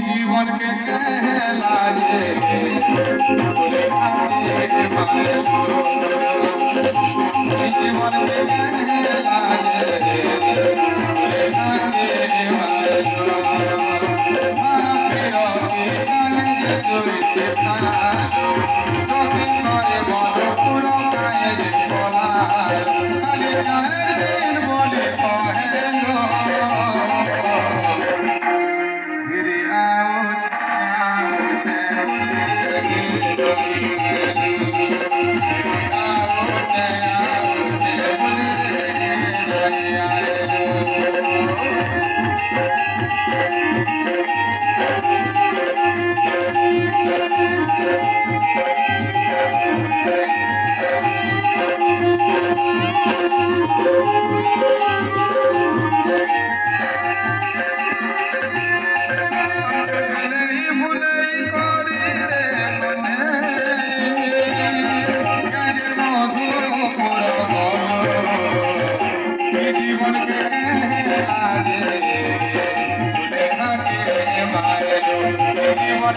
জীবন के कहला जे बोले आगे मारो জীবন के कहला जे बोले आगे मारो फिरो के गाने जे तुई से थारो তোকে করে বড় পুরো গায়ে যে বলা খালি চায়ের দিন বলে কহেলো ফিরে आओ জীবন